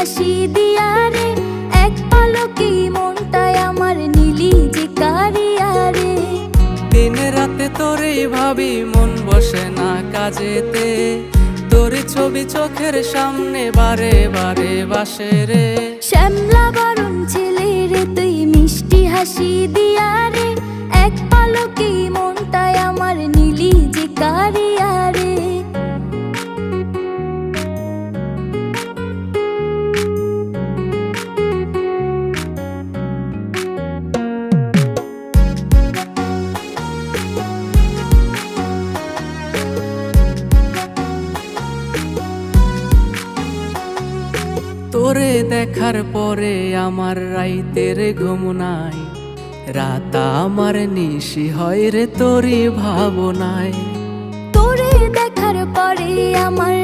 হাসি দিয়া রে, এক পলকেই মনটাই আমার নিলি যে কারিয়া রে। দিন রাতে তোরেই ভাবি, মন বসে না কাজেতে, তোর ছবি চোখের সামনে বারে বারে বাসে রে। শ্যামলা বরণ ছেলে রে তুই, মিষ্টি হাসি দিয়া রে, এক পলকেই মনটাই আমার নিলি যে কারিয়া রে। তোরে দেখার পরে আমার রাইতের ঘুম নাই, রাত আমার নিশি হয় রে তোরই ভাবনায়। তোরে দেখার পরে আমার